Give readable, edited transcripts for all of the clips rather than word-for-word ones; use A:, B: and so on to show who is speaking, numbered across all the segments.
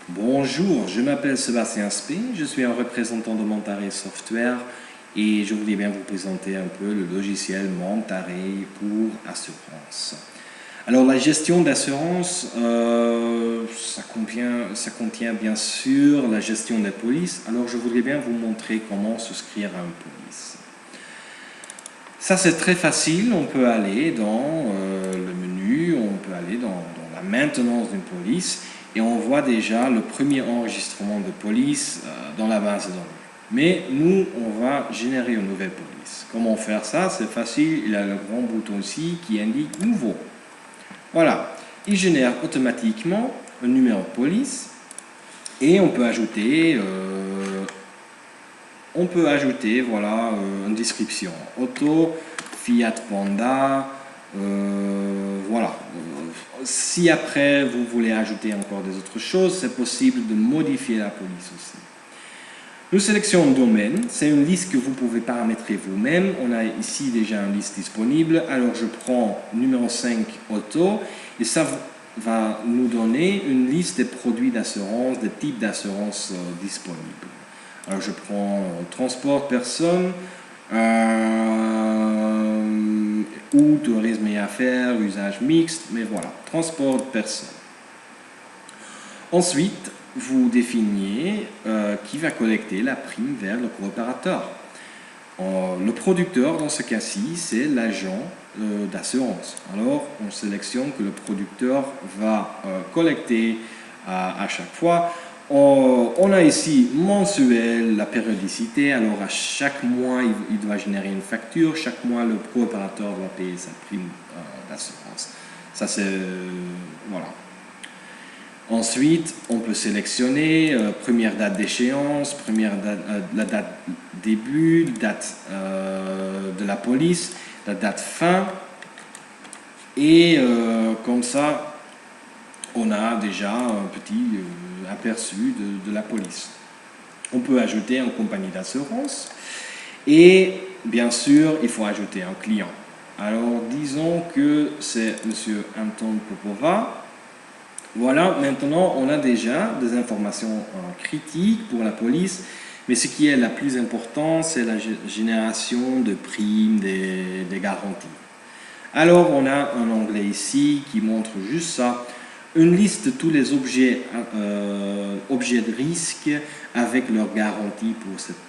A: Bonjour, je m'appelle Sébastien Spé, je suis un représentant de Montaré Software et je voulais bien vous présenter un peu le logiciel Montaré pour assurance. Alors la gestion d'assurance, ça contient bien sûr la gestion des polices. Alors je voudrais bien vous montrer comment souscrire à une police. Ça c'est très facile, on peut aller dans le menu, on peut aller dans la maintenance d'une police et on voit déjà le premier enregistrement de police dans la base de données. Mais nous, on va générer une nouvelle police. Comment faire ça? C'est facile, il y a le grand bouton ici qui indique nouveau. Voilà, il génère automatiquement un numéro de police et on peut ajouter voilà, une description. Auto, Fiat Panda, voilà. Si après vous voulez ajouter encore des autres choses, c'est possible de modifier la police aussi. Nous sélectionnons domaine, c'est une liste que vous pouvez paramétrer vous-même. On a ici déjà une liste disponible. Alors je prends numéro 5 auto et ça va nous donner une liste des produits d'assurance, des types d'assurance disponibles. Alors je prends transport personne ou tourisme et affaires, usage mixte, mais voilà, transport personne. Ensuite, vous définiez qui va collecter la prime vers le coopérateur. Le producteur, dans ce cas-ci, c'est l'agent d'assurance. Alors, on sélectionne que le producteur va collecter à chaque fois. On a ici mensuel, la périodicité. Alors, à chaque mois, il doit générer une facture. Chaque mois, le coopérateur doit payer sa prime d'assurance. Ça, c'est... voilà. Ensuite, on peut sélectionner première date d'échéance, la date début, date de la police, la date fin. Et comme ça, on a déjà un petit aperçu de la police. On peut ajouter une compagnie d'assurance et bien sûr, il faut ajouter un client. Alors, disons que c'est M. Anton Popova. Voilà, maintenant on a déjà des informations critiques pour la police, mais ce qui est la plus important, c'est la génération de primes, des garanties. Alors on a un onglet ici qui montre juste ça, une liste de tous les objets de risque avec leur garantie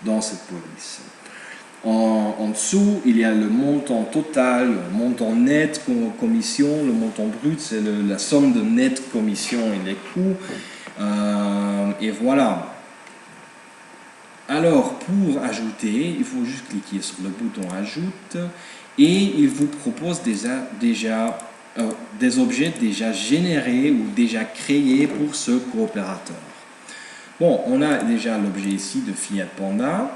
A: dans cette police. En dessous, il y a le montant total, le montant net commission, le montant brut, c'est la somme de net commission et les coûts. Et voilà. Alors, pour ajouter, il faut juste cliquer sur le bouton Ajoute et il vous propose déjà des objets déjà générés ou déjà créés pour ce coopérateur. Bon, on a déjà l'objet ici de Fiat Panda.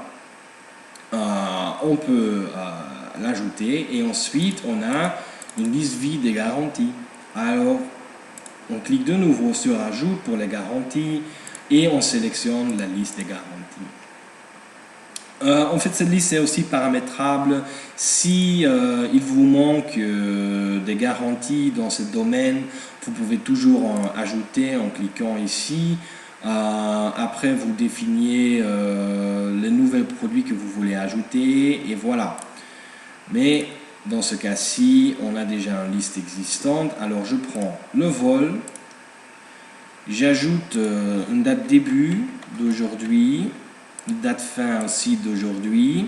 A: On peut l'ajouter et ensuite on a une liste vide des garanties. Alors on clique de nouveau sur Ajout pour les garanties et on sélectionne la liste des garanties. En fait, cette liste est aussi paramétrable. Si il vous manque des garanties dans ce domaine, vous pouvez toujours en ajouter en cliquant ici. Après, vous définiez les nouveaux produits que vous voulez ajouter et voilà. Mais dans ce cas-ci, on a déjà une liste existante. Alors, je prends le vol, j'ajoute une date début d'aujourd'hui, une date fin aussi d'aujourd'hui,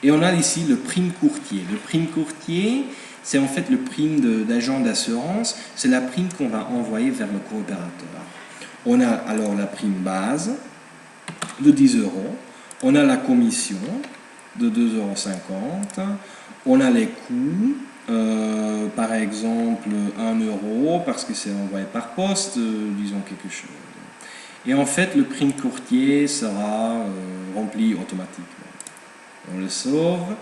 A: et on a ici le prime courtier. Le prime courtier, c'est en fait le prime d'agent d'assurance, c'est la prime qu'on va envoyer vers le coopérateur. On a alors la prime base de 10 €, on a la commission de 2,50 €, on a les coûts, par exemple 1 € parce que c'est envoyé par poste, disons quelque chose. Et en fait, le prime courtier sera rempli automatiquement. On le sauve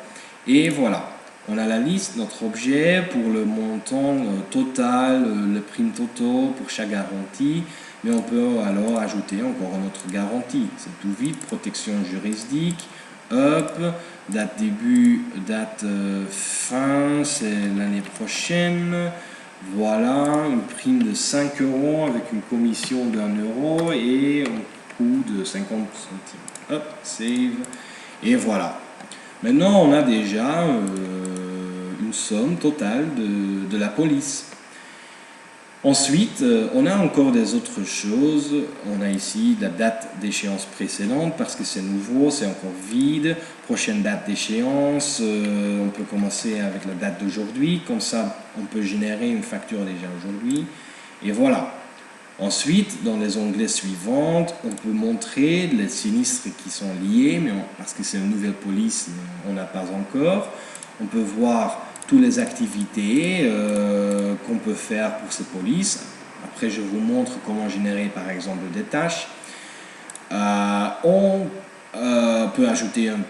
A: et voilà. On a la liste, notre objet pour le montant total, le prime total pour chaque garantie. Mais on peut alors ajouter encore une autre garantie. C'est tout vite, protection juridique, date début, date fin, c'est l'année prochaine. Voilà, une prime de 5 euros avec une commission d'1 € et un coût de 50 centimes. Hop, save. Et voilà. Maintenant, on a déjà une somme totale de la police. Ensuite, on a encore des autres choses. On a ici la date d'échéance précédente parce que c'est nouveau, c'est encore vide. Prochaine date d'échéance, on peut commencer avec la date d'aujourd'hui. Comme ça, on peut générer une facture déjà aujourd'hui. Et voilà. Ensuite, dans les onglets suivants, on peut montrer les sinistres qui sont liés, mais parce que c'est une nouvelle police, on n'a pas encore. On peut voir toutes les activités qu'on peut faire pour ces polices. Après, je vous montre comment générer par exemple des tâches. On peut ajouter un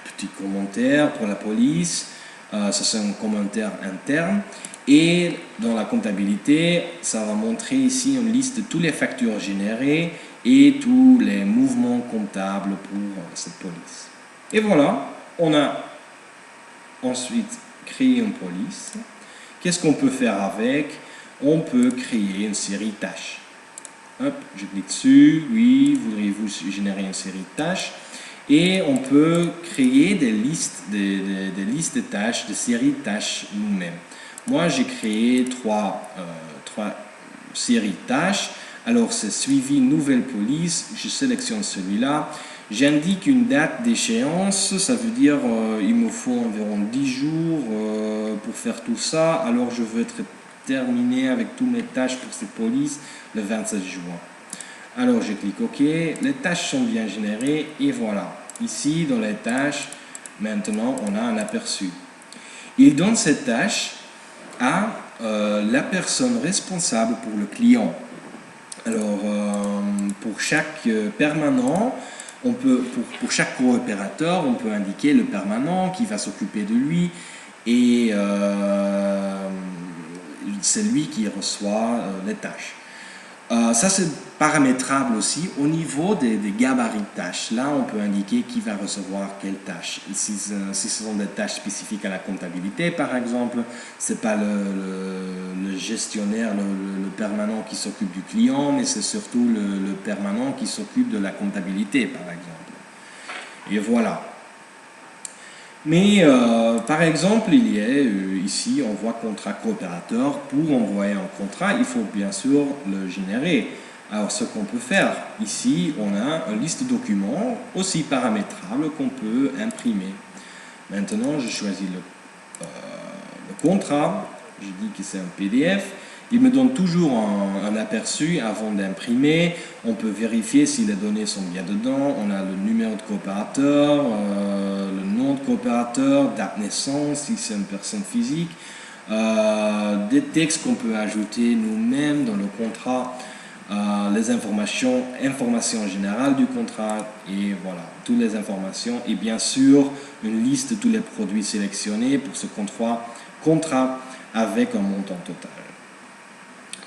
A: petit commentaire pour la police. Ça, c'est un commentaire interne. Et dans la comptabilité, ça va montrer ici une liste de toutes les factures générées et tous les mouvements comptables pour cette police. Et voilà, on a ensuite créé une police. Qu'est-ce qu'on peut faire avec? On peut créer une série de tâches. Hop, je clique dessus. Oui, voudriez-vous générer une série de tâches? Et on peut créer des listes de tâches, des séries de tâches nous-mêmes. Moi, j'ai créé trois séries de tâches. Alors, c'est suivi nouvelle police. Je sélectionne celui-là. J'indique une date d'échéance. Ça veut dire il me faut environ 10 jours pour faire tout ça. Alors, je veux être terminé avec toutes mes tâches pour cette police le 27 juin. Alors, je clique OK. Les tâches sont bien générées. Et voilà. Ici, dans les tâches, maintenant, on a un aperçu. Il donne cette tâche à la personne responsable pour le client. Alors, pour chaque permanent, on peut, pour chaque coopérateur, on peut indiquer le permanent qui va s'occuper de lui et c'est lui qui reçoit les tâches. Ça, c'est paramétrable aussi au niveau des gabarits de tâches. Là, on peut indiquer qui va recevoir quelle tâche. Si ce sont des tâches spécifiques à la comptabilité, par exemple, ce n'est pas le gestionnaire, le permanent qui s'occupe du client, mais c'est surtout le permanent qui s'occupe de la comptabilité, par exemple. Et voilà. Mais par exemple, il y a ici, on voit contrat coopérateur. Pour envoyer un contrat, il faut bien sûr le générer. Alors, ce qu'on peut faire ici, on a une liste de documents aussi paramétrable qu'on peut imprimer. Maintenant, je choisis le contrat. Je dis que c'est un PDF. Il me donne toujours un aperçu avant d'imprimer. On peut vérifier si les données sont bien dedans. On a le numéro de coopérateur, le nom de coopérateur, date de naissance, si c'est une personne physique, des textes qu'on peut ajouter nous-mêmes dans le contrat, les informations générales du contrat et voilà, toutes les informations et bien sûr une liste de tous les produits sélectionnés pour ce contrat avec un montant total.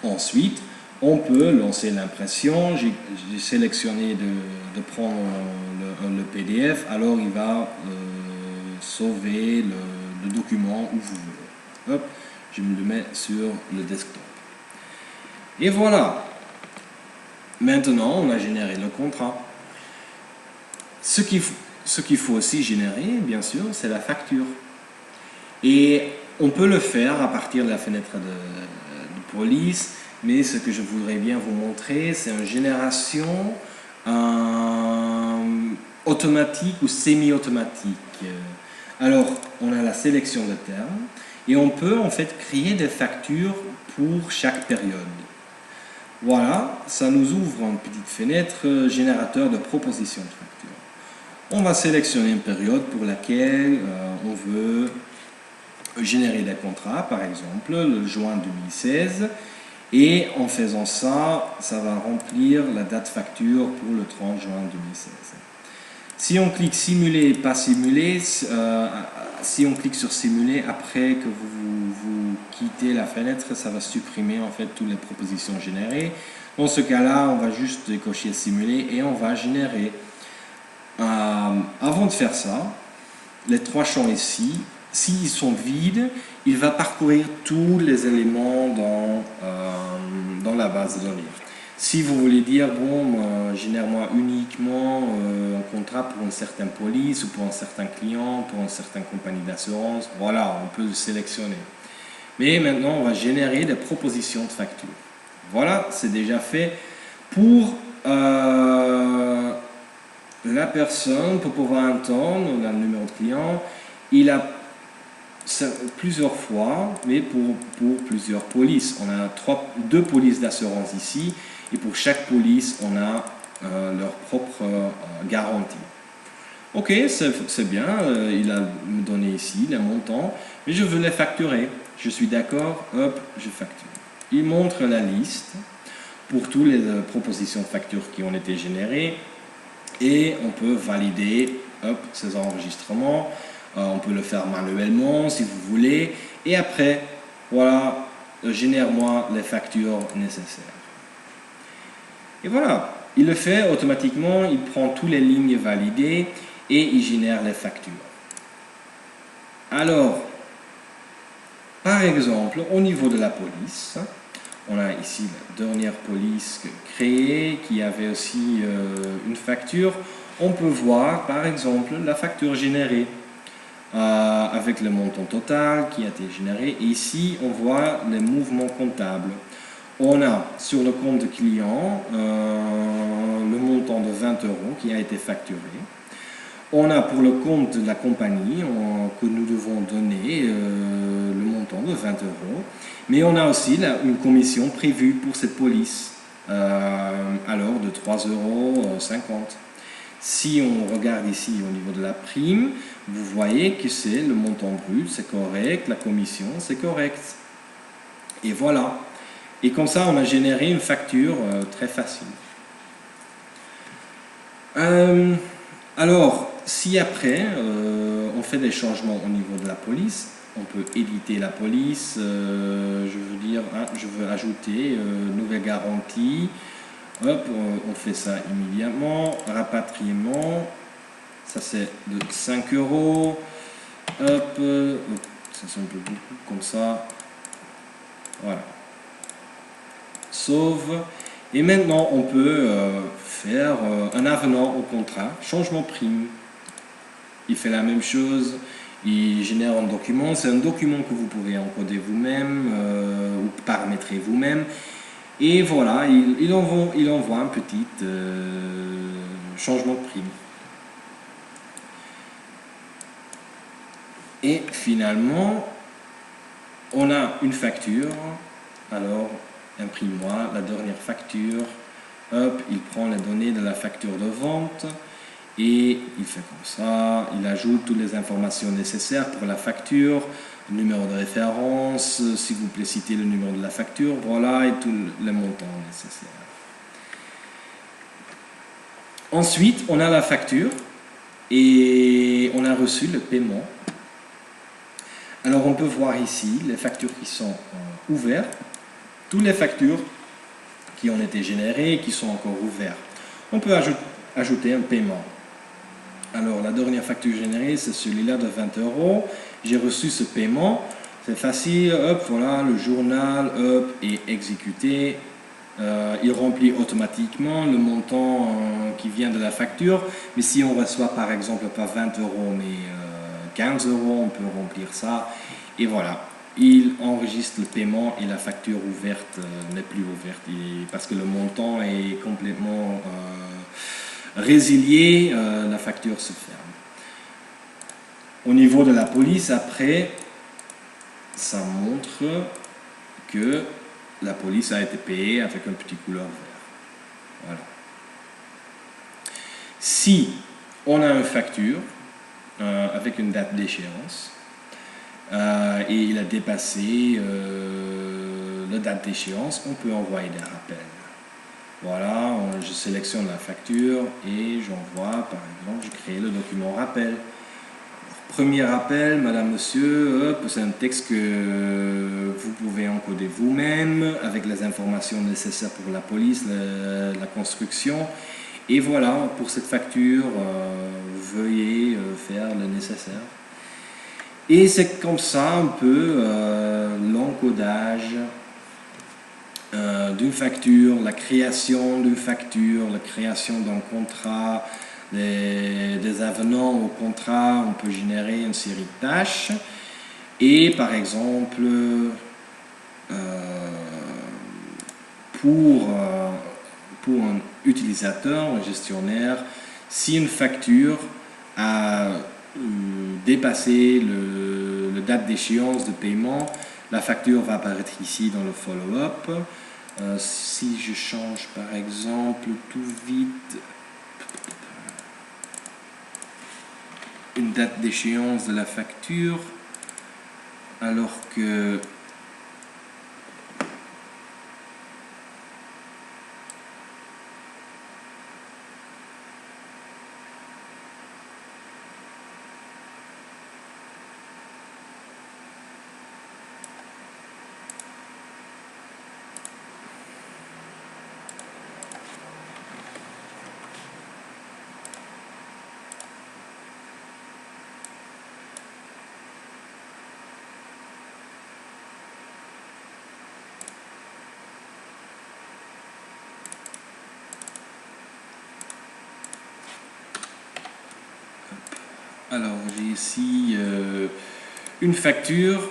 A: Ensuite, on peut lancer l'impression. J'ai sélectionné de prendre le PDF, alors il va sauver le document où vous voulez. Hop, je me le mets sur le desktop. Et voilà. Maintenant, on a généré le contrat. Ce qu'il faut aussi générer, bien sûr, c'est la facture. Et on peut le faire à partir de la fenêtre de police, mais ce que je voudrais bien vous montrer, c'est une génération automatique ou semi-automatique. Alors, on a la sélection de termes et on peut en fait créer des factures pour chaque période. Voilà, ça nous ouvre une petite fenêtre générateur de propositions de factures. On va sélectionner une période pour laquelle on veut générer des contrats, par exemple le juin 2016, et en faisant ça, ça va remplir la date facture pour le 30 juin 2016. Si on clique simuler et pas simuler, si on clique sur simuler après que vous quittez la fenêtre, ça va supprimer en fait toutes les propositions générées. Dans ce cas-là, on va juste décocher simuler et on va générer. Avant de faire ça, les trois champs ici, s'ils sont vides, il va parcourir tous les éléments dans la base de données. Si vous voulez dire, bon, génère-moi uniquement un contrat pour une certaine police ou pour un certain client, pour une certaine compagnie d'assurance, voilà, on peut le sélectionner. Mais maintenant, on va générer des propositions de factures. Voilà, c'est déjà fait pour la personne, pour pouvoir entendre, on a le numéro de client, il a plusieurs fois, mais pour plusieurs polices. On a deux polices d'assurance ici, et pour chaque police, on a leur propre garantie. Ok, c'est bien, il a me donné ici les montants, mais je veux les facturer. Je suis d'accord, hop, je facture. Il montre la liste pour toutes les propositions de factures qui ont été générées, et on peut valider, hop, ces enregistrements. On peut le faire manuellement si vous voulez. Et après, voilà, génère-moi les factures nécessaires. Et voilà, il le fait automatiquement, il prend toutes les lignes validées et il génère les factures. Alors, par exemple, au niveau de la police, on a ici la dernière police créée qui avait aussi une facture. On peut voir, par exemple, la facture générée. Avec le montant total qui a été généré. Et ici, on voit les mouvements comptables. On a sur le compte de client le montant de 20 € qui a été facturé. On a pour le compte de la compagnie que nous devons donner le montant de 20 €. Mais on a aussi une commission prévue pour cette police, alors de 3,50 €. Si on regarde ici au niveau de la prime, vous voyez que c'est le montant brut, c'est correct, la commission, c'est correct. Et voilà. Et comme ça, on a généré une facture très facile. Alors, si après, on fait des changements au niveau de la police, on peut éditer la police, je veux dire, je veux ajouter nouvelle garantie. Hop, on fait ça immédiatement. Rapatriement, ça c'est de 5 €. Hop, ça c'est un peu beaucoup comme ça. Voilà. Sauve. Et maintenant, on peut faire un avenant au contrat, changement prime. Il fait la même chose. Il génère un document. C'est un document que vous pouvez encoder vous-même ou paramétrer vous-même. Et voilà, il envoie un petit changement de prime. Et finalement, on a une facture. Alors, imprime-moi la dernière facture. Hop, il prend les données de la facture de vente. Et il fait comme ça. Il ajoute toutes les informations nécessaires pour la facture. Numéro de référence, s'il vous plaît, citez le numéro de la facture, voilà, et tous les montants nécessaires. Ensuite, on a la facture et on a reçu le paiement. Alors, on peut voir ici les factures qui sont ouvertes, toutes les factures qui ont été générées et qui sont encore ouvertes. On peut ajouter un paiement. Alors, la dernière facture générée, c'est celui-là de 20 €. J'ai reçu ce paiement. C'est facile. Hop, voilà, le journal, hop, est exécuté. Il remplit automatiquement le montant qui vient de la facture. Mais si on reçoit, par exemple, pas 20 € mais 15 €, on peut remplir ça. Et voilà. Il enregistre le paiement et la facture ouverte n'est plus ouverte. Parce que le montant est complètement résilié, la facture se ferme. Au niveau de la police, après, ça montre que la police a été payée avec un petit couleur vert. Voilà. Si on a une facture avec une date d'échéance et il a dépassé la date d'échéance, on peut envoyer des rappels. Voilà, je sélectionne la facture et j'envoie, par exemple, je crée le document rappel. Premier rappel, madame, monsieur, c'est un texte que vous pouvez encoder vous-même avec les informations nécessaires pour la police, la construction. Et voilà, pour cette facture, veuillez faire le nécessaire. Et c'est comme ça un peu l'encodage d'une facture, la création d'une facture, la création d'un contrat, des avenants au contrat. On peut générer une série de tâches. Et par exemple, pour, euh, pour un utilisateur, un gestionnaire, si une facture a dépassé le date d'échéance de paiement, la facture va apparaître ici dans le follow-up. Si je change par exemple tout vite une date d'échéance de la facture, alors que alors j'ai ici une facture